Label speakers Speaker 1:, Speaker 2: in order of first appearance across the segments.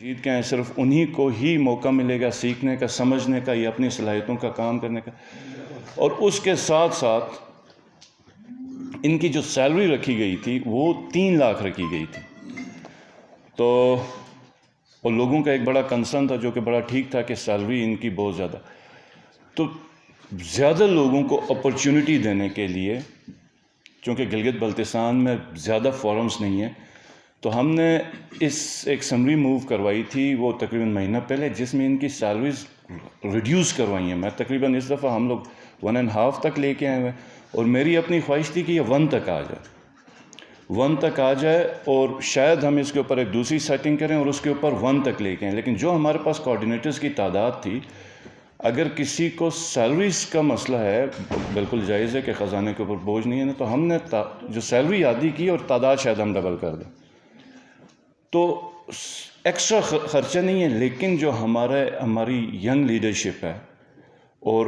Speaker 1: جیت کے ہیں صرف انہی کو ہی موقع ملے گا سیکھنے کا، سمجھنے کا یا اپنی صلاحیتوں کا کام کرنے کا. اور اس کے ساتھ ساتھ ان کی جو سیلری رکھی گئی تھی وہ 3 لاکھ رکھی گئی تھی. تو اور لوگوں کا ایک بڑا کنسرن تھا جو کہ بڑا ٹھیک تھا کہ سیلری ان کی بہت زیادہ. تو زیادہ لوگوں کو اپرچونٹی دینے کے لیے، چونکہ گلگت بلتستان میں زیادہ فورمز نہیں ہیں، تو ہم نے ایک سمری موو کروائی تھی وہ تقریباً مہینہ پہلے، جس میں ان کی سیلریز ریڈیوس کروائی ہیں. میں تقریباً اس دفعہ ہم لوگ 1.5 تک لے کے آئے ہوئے، اور میری اپنی خواہش تھی کہ یہ 1 تک آ جائے. 1 تک آ جائے اور شاید ہم اس کے اوپر ایک دوسری سیٹنگ کریں اور اس کے اوپر 1 تک لے کے آئیں. لیکن جو ہمارے پاس کوآرڈینیٹرز کی تعداد تھی، اگر کسی کو سیلریز کا مسئلہ ہے، بالکل جائز ہے کہ خزانے کے اوپر بوجھ نہیں ہے نا، تو ہم نے جو سیلری عادی کی اور تعداد شاید ہم ڈبل کر دیں. تو ایکسٹرا خرچہ نہیں ہے، لیکن جو ہماری ینگ لیڈرشپ ہے، اور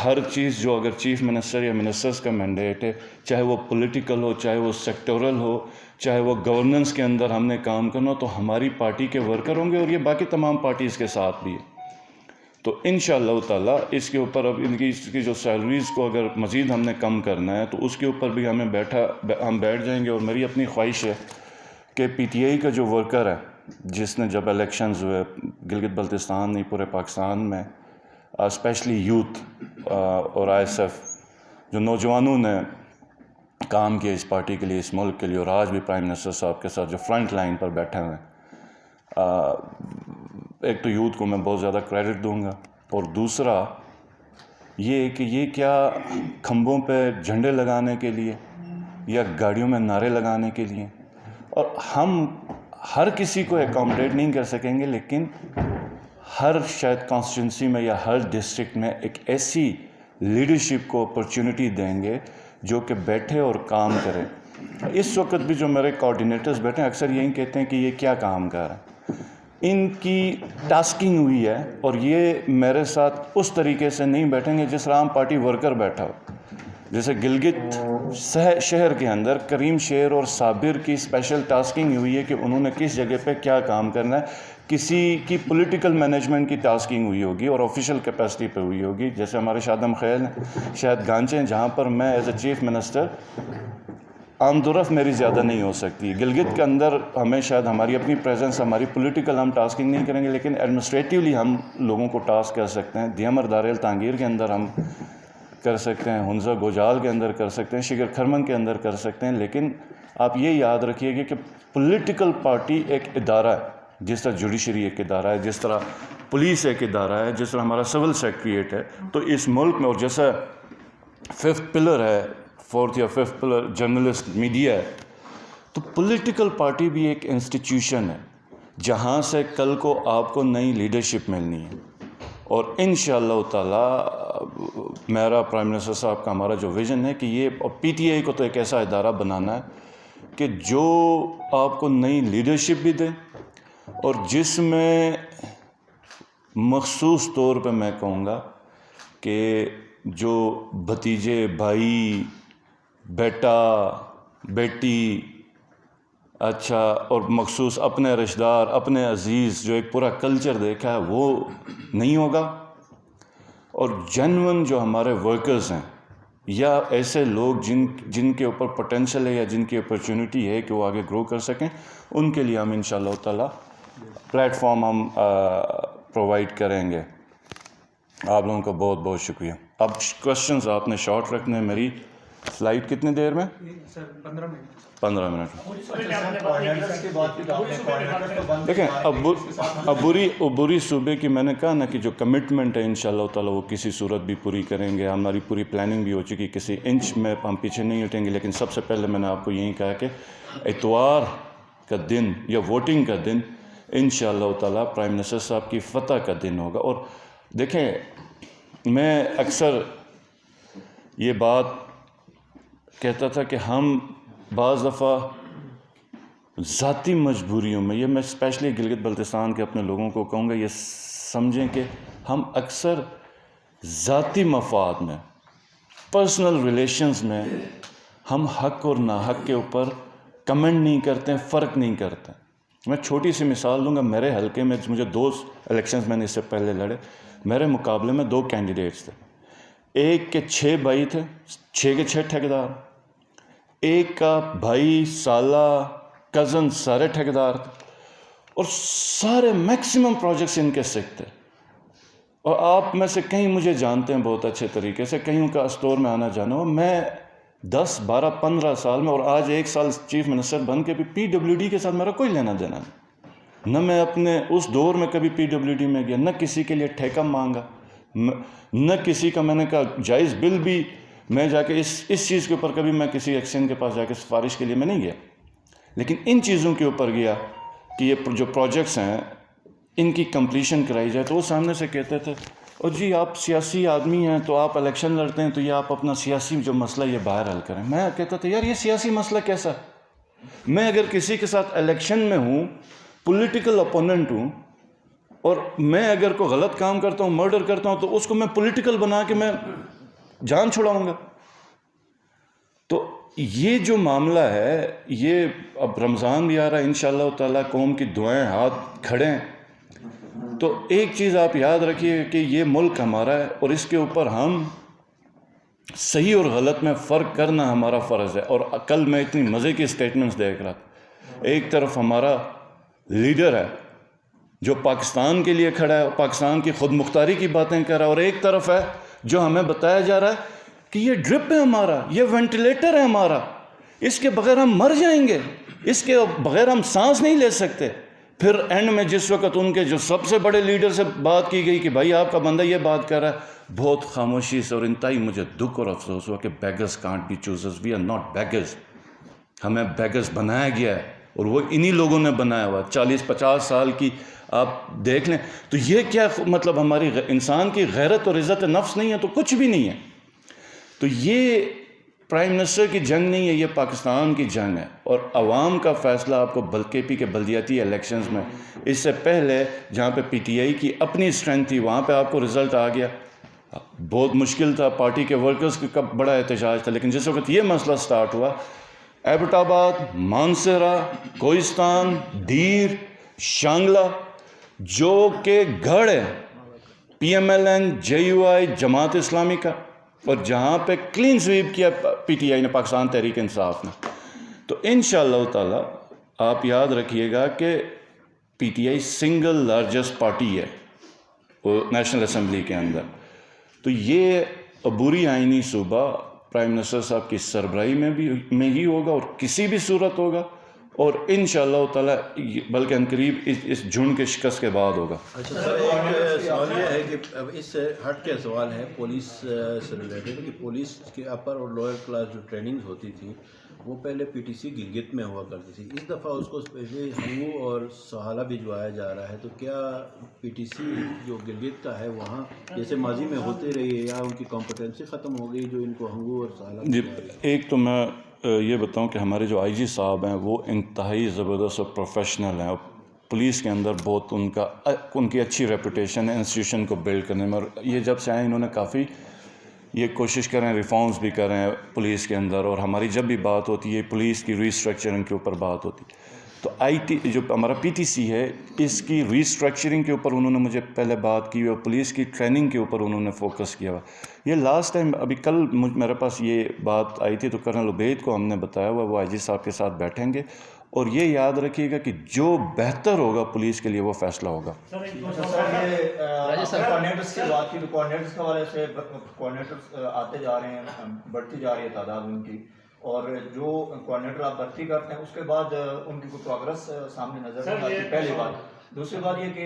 Speaker 1: ہر چیز جو اگر چیف منسٹر یا منسٹرز کا مینڈیٹ ہے، چاہے وہ پولیٹیکل ہو، چاہے وہ سیکٹورل ہو، چاہے وہ گورننس کے اندر ہم نے کام کرنا ہو، تو ہماری پارٹی کے ورکر ہوں گے، اور یہ باقی تمام پارٹیز کے ساتھ بھی ہے. تو انشاءاللہ تعالیٰ اس کے اوپر اب ان کی جو سیلریز کو اگر مزید ہم نے کم کرنا ہے تو اس کے اوپر بھی ہم بیٹھ جائیں گے. اور میری اپنی خواہش ہے کہ پی ٹی آئی کا جو ورکر ہے، جس نے جب الیکشنز ہوئے گلگت بلتستان نہیں پورے پاکستان میں، اسپیشلی یوتھ اور آئی ایس ایف، جو نوجوانوں نے کام کیا اس پارٹی کے لیے، اس ملک کے لیے، اور آج بھی پرائم منسٹر صاحب کے ساتھ جو فرنٹ لائن پر بیٹھے ہوئے ہیں، ایک تو یوتھ کو میں بہت زیادہ کریڈٹ دوں گا، اور دوسرا یہ کہ یہ کیا کھمبوں پہ جھنڈے لگانے کے لیے یا گاڑیوں میں نعرے لگانے کے لیے. اور ہم ہر کسی کو اکاموڈیٹ نہیں کر سکیں گے، لیکن ہر شاید کانسٹیٹنسی میں یا ہر ڈسٹرکٹ میں ایک ایسی لیڈرشپ کو اپرچونٹی دیں گے جو کہ بیٹھے اور کام کرے. اس وقت بھی جو میرے کوآرڈینیٹرز بیٹھے ہیں اکثر یہی کہتے ہیں کہ یہ کیا کام کر رہے ہیں. ان کی ٹاسکنگ ہوئی ہے، اور یہ میرے ساتھ اس طریقے سے نہیں بیٹھیں گے جس طرح عام پارٹی ورکر بیٹھا ہو. جیسے گلگت شہر کے اندر کریم شیر اور صابر کی اسپیشل ٹاسکنگ ہوئی ہے کہ انہوں نے کس جگہ پہ کیا کام کرنا ہے. کسی کی پولیٹیکل مینجمنٹ کی ٹاسکنگ ہوئی ہوگی اور آفیشیل کیپیسٹی پہ ہوئی ہوگی. جیسے ہمارے شادم خیل ہیں، شاید گانچے ہیں، جہاں پر میں ایز اے چیف منسٹر عام طرف میری زیادہ نہیں ہو سکتی. گلگت کے اندر ہمیں شاید ہماری اپنی پریزنس، ہماری پولیٹیکل ہم ٹاسکنگ نہیں کریں گے، لیکن ایڈمنسٹریٹیولی ہم لوگوں کو ٹاسک کر سکتے ہیں. دیمر دار تانگیر کے اندر ہم کر سکتے ہیں، ہنزہ گوجال کے اندر کر سکتے ہیں، شگر کھرمن کے اندر کر سکتے ہیں. لیکن آپ یہ یاد رکھیے گا کہ پولیٹیکل پارٹی ایک ادارہ ہے، جس طرح جوڈیشری ایک ادارہ ہے، جس طرح پولیس ایک ادارہ ہے، جس طرح ہمارا سول سیکریٹریٹ ہے. تو اس ملک میں، اور جیسا 5th پلر ہے، 4th یا 5th پلر جرنلسٹ میڈیا ہے، تو پولیٹیکل پارٹی بھی ایک انسٹیٹیوشن ہے جہاں سے کل کو آپ کو نئی لیڈرشپ ملنی ہے. اور انشاءاللہ تعالیٰ میرا پرائم منسٹر صاحب کا ہمارا جو ویژن ہے کہ یہ پی ٹی آئی کو تو ایک ایسا ادارہ بنانا ہے کہ جو آپ کو نئی لیڈرشپ بھی دے، اور جس میں مخصوص طور پہ میں کہوں گا کہ جو بھتیجے، بھائی، بیٹا، بیٹی، اچھا، اور مخصوص اپنے رشتہ دار، اپنے عزیز، جو ایک پورا کلچر دیکھا ہے، وہ نہیں ہوگا. اور جینون جو ہمارے ورکرز ہیں، یا ایسے لوگ جن کے اوپر پوٹینشل ہے یا جن کی اپرچونٹی ہے کہ وہ آگے گرو کر سکیں، ان کے لیے ہم انشاءاللہ تعالیٰ پلیٹ فارم ہم پرووائڈ کریں گے. آپ لوگوں کا بہت بہت شکریہ. اب کوشچنز آپ نے شارٹ رکھنے ہیں. میری فلائٹ کتنی دیر میں؟ 15 منٹ. دیکھیں، عبوری صوبے کی میں نے کہا نا کہ جو کمٹمنٹ ہے انشاءاللہ تعالیٰ وہ کسی صورت بھی پوری کریں گے. ہماری پوری پلاننگ بھی ہو چکی، کسی انچ میں ہم پیچھے نہیں ہٹیں گے. لیکن سب سے پہلے میں نے آپ کو یہی کہا کہ اتوار کا دن یا ووٹنگ کا دن انشاءاللہ تعالیٰ پرائم منسٹر صاحب کی فتح کا دن ہوگا. اور دیکھیں، میں اکثر یہ بات کہتا تھا کہ ہم بعض دفعہ ذاتی مجبوریوں میں، یہ میں اسپیشلی گلگت بلتستان کے اپنے لوگوں کو کہوں گا، یہ سمجھیں کہ ہم اکثر ذاتی مفاد میں، پرسنل ریلیشنز میں، ہم حق اور ناحق کے اوپر کمنٹ نہیں کرتے، فرق نہیں کرتے. میں چھوٹی سی مثال دوں گا. میرے حلقے میں مجھے 2 الیکشنز میں نے اس سے پہلے لڑے. میرے مقابلے میں 2 کینڈیڈیٹس تھے. ایک کے 6 بھائی تھے, 6 کے 6 ٹھیکیدار. ایک کا بھائی, سالہ, کزن سارے ٹھیکیدار تھے, اور سارے میکسیمم پروجیکٹس ان کے سکھ تھے. اور آپ میں سے کہیں مجھے جانتے ہیں بہت اچھے طریقے سے, کہیں کا اسٹور میں آنا جانا ہو. میں 10, 12, 15 سال میں, اور آج 1 سال چیف منسٹر بن کے بھی PWD کے ساتھ میرا کوئی لینا دینا نہیں. نہ میں اپنے اس دور میں کبھی PWD میں گیا, نہ کسی کے لیے ٹھیکہ مانگا, نہ کسی کا میں نے کہا جائز بل بھی میں جا کے اس چیز کے اوپر کبھی میں کسی ایکشن کے پاس جا کے سفارش کے لیے میں نہیں گیا. لیکن ان چیزوں کے اوپر گیا کہ یہ جو پروجیکٹس ہیں ان کی کمپلیشن کرائی جائے. تو وہ سامنے سے کہتے تھے, اور جی آپ سیاسی آدمی ہیں تو آپ الیکشن لڑتے ہیں تو یہ آپ اپنا سیاسی جو مسئلہ یہ باہر حل کریں. میں کہتا تھا یار یہ سیاسی مسئلہ کیسا؟ میں اگر کسی کے ساتھ الیکشن میں ہوں, پولیٹیکل اپوننٹ ہوں, اور میں اگر کوئی غلط کام کرتا ہوں, مرڈر کرتا ہوں, تو اس کو میں پولیٹیکل بنا کے میں جان چھڑاؤں گا. تو یہ جو معاملہ ہے, یہ اب رمضان بھی آ رہا ہے, انشاءاللہ تعالیٰ قوم کی دعائیں ہاتھ کھڑیں. تو ایک چیز آپ یاد رکھیے کہ یہ ملک ہمارا ہے, اور اس کے اوپر ہم صحیح اور غلط میں فرق کرنا ہمارا فرض ہے. اور کل میں اتنی مزے کی سٹیٹمنٹس دیکھ رہا تھا. ایک طرف ہمارا لیڈر ہے جو پاکستان کے لیے کھڑا ہے, پاکستان کی خود مختاری کی باتیں کر رہا ہے, اور ایک طرف ہے جو ہمیں بتایا جا رہا ہے کہ یہ ڈرپ ہے ہمارا, یہ وینٹیلیٹر ہے ہمارا, اس کے بغیر ہم مر جائیں گے, اس کے بغیر ہم سانس نہیں لے سکتے. پھر اینڈ میں جس وقت ان کے جو سب سے بڑے لیڈر سے بات کی گئی کہ بھائی آپ کا بندہ یہ بات کر رہا ہے, بہت خاموشی سے اور انتہائی مجھے دکھ اور افسوس ہوا کہ beggars can't be choosers, we are not beggars. ہمیں بیگرز بنایا گیا ہے, اور وہ انہی لوگوں نے بنایا ہوا. 40-50 سال کی آپ دیکھ لیں, تو یہ کیا مطلب ہماری انسان کی غیرت اور عزت نفس نہیں ہے تو کچھ بھی نہیں ہے. تو یہ پرائم منسٹر کی جنگ نہیں ہے, یہ پاکستان کی جنگ ہے. اور عوام کا فیصلہ آپ کو KP کے بلدیاتی الیکشنز میں, اس سے پہلے جہاں پہ PTI کی اپنی اسٹرینتھ تھی وہاں پہ آپ کو رزلٹ آ گیا. بہت مشکل تھا, پارٹی کے ورکرز کا بڑا احتجاج تھا, لیکن جس وقت یہ مسئلہ سٹارٹ ہوا, ایبٹ آباد, مانسہرہ, کوہستان, دیر, شانگلہ, جو کہ گھڑ ہے PMLN, JUI, جماعت اسلامی کا, اور جہاں پہ کلین سویپ کیا PTI نے, پاکستان تحریک انصاف نے. تو انشاءاللہ تعالیٰ آپ یاد رکھیے گا کہ PTI سنگل لارجسٹ پارٹی ہے نیشنل اسمبلی کے اندر. تو یہ عبوری آئینی صوبہ پرائم منسٹر صاحب کی سربراہی میں ہی ہوگا, اور کسی بھی صورت ہوگا, اور انشاءاللہ تعالیٰ بلکہ عنقریب اس جھنڈ کے شکست کے بعد ہوگا.
Speaker 2: اچھا سر, ایک سوال یہ ہے کہ اس سے ہٹ کے سوال ہے پولیس سے ریلیٹڈ, کہ پولیس کے اپر اور لوئر کلاس جو ٹریننگ ہوتی تھی وہ پہلے PTC گلگت میں ہوا کرتی تھی. اس دفعہ اس کو اسپیشلی ہنگو اور سہالہ بھجوایا جا رہا ہے. تو کیا PTC جو گلگت کا ہے وہاں جیسے ماضی میں ہوتے رہی ہے, یا ان کی کمپٹنسی ختم ہو گئی جو ان کو ہنگو اور سہالہ؟
Speaker 1: جی, ایک تو میں یہ بتاؤں کہ ہمارے جو IG صاحب ہیں وہ انتہائی زبردست اور پروفیشنل ہیں, اور پولیس کے اندر بہت ان کی اچھی ریپوٹیشن ہے انسٹیٹیوشن کو بلڈ کرنے میں. اور یہ جب سے آئے انہوں نے کافی یہ کوشش کر رہے ہیں, ریفارمز بھی کر رہے ہیں پولیس کے اندر. اور ہماری جب بھی بات ہوتی ہے پولیس کی ریسٹرکچرنگ کے اوپر بات ہوتی, تو جو ہمارا PTC ہے اس کی ریسٹرکچرنگ کے اوپر انہوں نے مجھے پہلے بات کی, اور پولیس کی ٹریننگ کے اوپر انہوں نے فوکس کیا ہوا. یہ لاسٹ ٹائم ابھی کل میرے پاس یہ بات آئی تھی, تو کرنل عبید کو ہم نے بتایا ہوا, وہ IG صاحب کے ساتھ بیٹھیں گے, اور یہ یاد رکھیے گا کہ جو بہتر ہوگا پولیس کے لیے وہ فیصلہ ہوگا.
Speaker 3: کوآرڈینیٹرس کی بات کی, تو کوآرڈینیٹرس کے حوالے سے کوآرڈینیٹرس آتے جا رہے ہیں, بڑھتی جا رہی ہے تعداد ان کی, اور جو کوآرڈینیٹر آپ بھرتی کرتے ہیں اس کے بعد ان کی کوئی پروگرس سامنے نظر نہیں آتی, پہلی بات. دوسری بات یہ کہ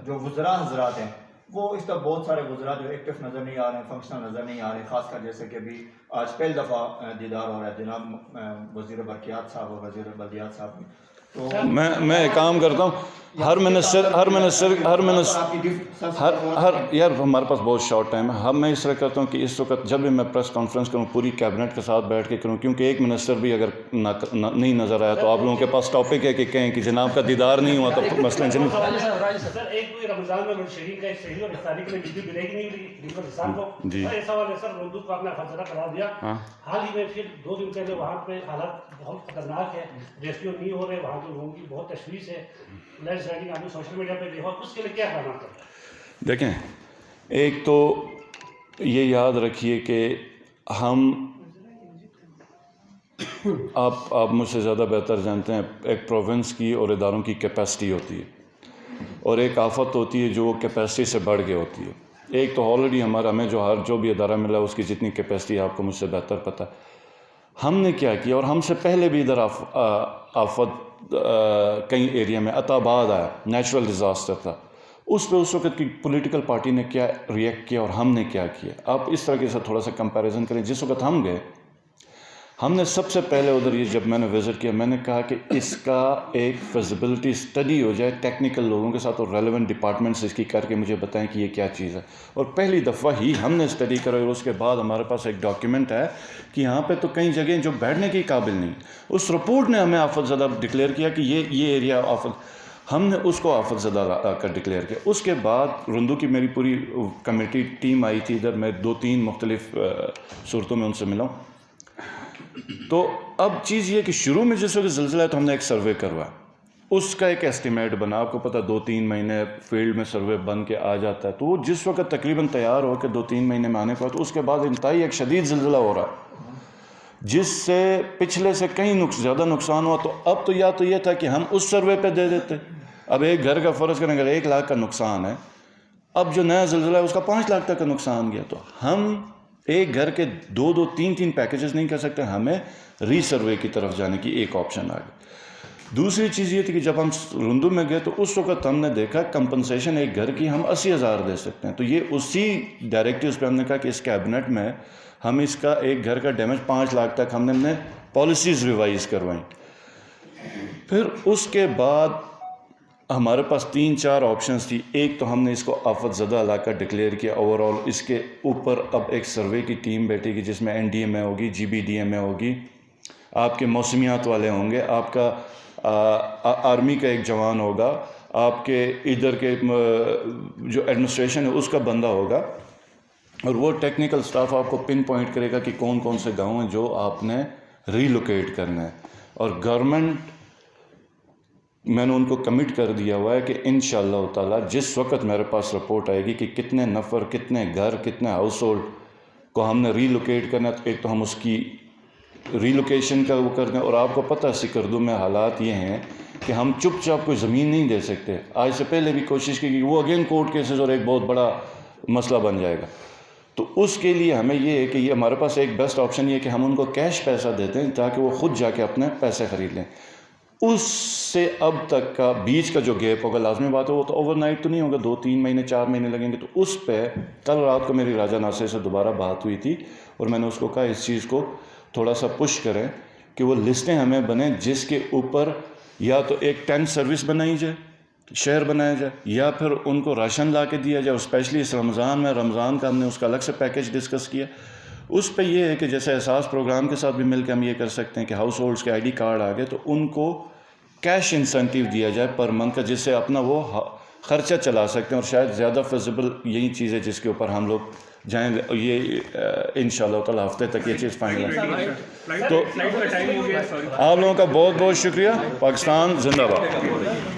Speaker 3: جو وزراء حضرات ہیں وہ اس طرح بہت سارے وزراء جو ایکٹیو نظر نہیں آ رہے ہیں, فنکشنل نظر نہیں آ رہے ہیں, خاص کر جیسے کہ ابھی آج پہلی دفعہ دیدار ہو رہا ہے جناب وزیر برقیات صاحب اور وزیر بلدیات صاحب کی.
Speaker 1: میں ایک کام کرتا ہوں, ہر منسٹر یار ہمارے پاس بہت شارٹ ٹائم ہے. میں اس طرح کرتا ہوں کہ اس وقت جب بھی میں پریس کانفرنس کروں پوری کیبنٹ کے ساتھ بیٹھ کے کروں, کیونکہ ایک منسٹر بھی اگر نہیں نظر آیا تو آپ لوگوں کے پاس ٹاپک ہے کہ کہیں کہ جناب کا دیدار نہیں ہوا تو مسئلہ چلیں.
Speaker 4: سر ایک رمضان میں منشری کا صحیح اور افطاری کے لیے بجلی ملے گی نہیں کسان کو,
Speaker 1: جی
Speaker 4: ایسا سوال ہے سر, اردو کو آپ نے فیصلہ کرا دیا, حال ہی میں پھر 2 دن پہلے وہاں پہ حالات بہت خطرناک ہے, ریسکیو نہیں ہو رہے, وہاں تو لوگوں کی بہت تشویش ہے، لینڈ سلائڈنگ آپ نے سوشل میڈیا پہ دیکھا، اس کے لیے کیا اقدامات کریں؟
Speaker 1: دیکھیں، ایک تو یہ یاد رکھیے کہ ہم آپ مجھ سے زیادہ بہتر جانتے ہیں، ایک پروونس کی اور اداروں کی کیپیسٹی ہوتی ہے اور ایک آفت ہوتی ہے جو کیپیسٹی سے بڑھ کے ہوتی ہے. ایک تو آلریڈی ہمیں جو بھی ادارہ ملا اس کی جتنی کیپیسٹی آپ کو مجھ سے بہتر پتہ ہے. ہم نے کیا کیا، اور ہم سے پہلے بھی ادھر آفت کئی ایریا میں عطا آباد آیا، نیچرل ڈیزاسٹر تھا، اس پہ اس وقت کی پولیٹیکل پارٹی نے کیا ریئیکٹ کیا اور ہم نے کیا کیا. آپ اس طرح کے ساتھ تھوڑا سا کمپیریزن کریں. جس وقت ہم گئے، ہم نے سب سے پہلے ادھر یہ جب میں نے وزٹ کیا، میں نے کہا کہ اس کا ایک فیزیبلٹی اسٹڈی ہو جائے ٹیکنیکل لوگوں کے ساتھ اور ریلیونٹ ڈپارٹمنٹس اس کی کر کے مجھے بتائیں کہ یہ کیا چیز ہے. اور پہلی دفعہ ہی ہم نے اسٹڈی کرا اور اس کے بعد ہمارے پاس ایک ڈاکیومنٹ ہے کہ یہاں پہ تو کئی جگہیں جو بیٹھنے کی قابل نہیں. اس رپورٹ نے ہمیں آفت زدہ ڈکلیئر کیا کہ یہ ایریا آفت، ہم نے اس کو آفت زدہ کر ڈکلیئر کیا. اس کے بعد رندو کی میری پوری کمیٹی ٹیم آئی تھی ادھر، میں 2-3 مختلف صورتوں میں ان سے ملا ہوں. تو اب چیز یہ کہ شروع میں جس وقت زلزلہ ہے تو ہم نے ایک سروے کروایا، اس کا ایک ایسٹیمیٹ بنا. آپ کو پتہ 2-3 مہینے فیلڈ میں سروے بن کے آ جاتا ہے. تو وہ جس وقت تقریباً تیار ہو کے 2-3 مہینے میں آنے کا، تو اس کے بعد انتہائی ایک شدید زلزلہ ہو رہا جس سے پچھلے سے کہیں زیادہ نقصان ہوا. تو اب تو یا تو یہ تھا کہ ہم اس سروے پہ دے دیتے. اب ایک گھر کا فرض کریں اگر 1 لاکھ کا نقصان ہے، اب جو نیا زلزلہ ہے اس کا 5 لاکھ تک کا نقصان گیا. تو ہم ایک گھر کے 2-3 پیکیجز نہیں کر سکتے، ہمیں ری سروے کی طرف جانے کی ایک آپشن آ گئی. دوسری چیز یہ تھی کہ جب ہم رندو میں گئے تو اس وقت ہم نے دیکھا کمپنسیشن ایک گھر کی ہم 80,000 دے سکتے ہیں. تو یہ اسی ڈائریکٹیوز پہ ہم نے کہا کہ اس کیبنٹ میں ہم اس کا ایک گھر کا ڈیمیج 5 لاکھ تک ہم نے پالیسیز ریوائز کروائیں. پھر اس کے بعد ہمارے پاس 3-4 آپشنز تھی. ایک تو ہم نے اس کو آفت زدہ علاقہ ڈکلیئر کیا اوور آل. اس کے اوپر اب ایک سروے کی ٹیم بیٹھے گی جس میں NDMA ہوگی، GBDMA ہوگی، آپ کے موسمیات والے ہوں گے، آپ کا آرمی کا ایک جوان ہوگا، آپ کے ادھر کے جو ایڈمنسٹریشن ہے اس کا بندہ ہوگا، اور وہ ٹیکنیکل سٹاف آپ کو پن پوائنٹ کرے گا کہ کون کون سے گاؤں ہیں جو آپ نے ری لوکیٹ کرنا ہے. اور گورنمنٹ میں نے ان کو کمٹ کر دیا ہوا ہے کہ انشاءاللہ تعالی جس وقت میرے پاس رپورٹ آئے گی کہ کتنے نفر، کتنے گھر، کتنے ہاؤس ہولڈ کو ہم نے ری لوکیٹ کرنا ہے، تو ایک تو ہم اس کی ری لوکیشن کا وہ کر دیں. اور آپ کو پتہ سکردو میں حالات یہ ہیں کہ ہم چپ چاپ کوئی زمین نہیں دے سکتے. آج سے پہلے بھی کوشش کی کہ وہ اگین کورٹ کیسز اور ایک بہت بڑا مسئلہ بن جائے گا. تو اس کے لیے ہمیں یہ ہے کہ یہ ہمارے پاس ایک بیسٹ آپشن یہ ہے کہ ہم ان کو کیش پیسہ دیتے ہیں تاکہ وہ خود جا کے اپنے پیسے خرید لیں. اس سے اب تک کا بیچ کا جو گیپ ہوگا، لازمی بات ہے وہ تو اوور نائٹ تو نہیں ہوگا، 2-3 مہینے 4 مہینے لگیں گے. تو اس پہ کل رات کو میری راجہ ناصر سے دوبارہ بات ہوئی تھی اور میں نے اس کو کہا اس چیز کو تھوڑا سا پش کریں کہ وہ لسٹیں ہمیں بنیں جس کے اوپر یا تو ایک ٹینٹ سروس بنائی جائے، شہر بنایا جائے، یا پھر ان کو راشن لا کے دیا جائے. اسپیشلی اس رمضان میں، رمضان کا ہم نے اس کا الگ سے پیکیج ڈسکس کیا. اس پہ یہ ہے کہ جیسے احساس پروگرام کے ساتھ بھی مل کے ہم یہ کر سکتے ہیں کہ ہاؤس ہولڈس کے ID کارڈ آ گئے تو ان کو کیش انسینٹیو دیا جائے پر منتھ کا، جس سے اپنا وہ خرچہ چلا سکتے ہیں. اور شاید زیادہ فیزیبل یہی چیز ہے جس کے اوپر ہم لوگ جائیں. یہ انشاءاللہ تعالی ہفتے تک یہ چیز فائنل ہے. تو آپ لوگوں کا بہت بہت شکریہ. پاکستان زندہ باد.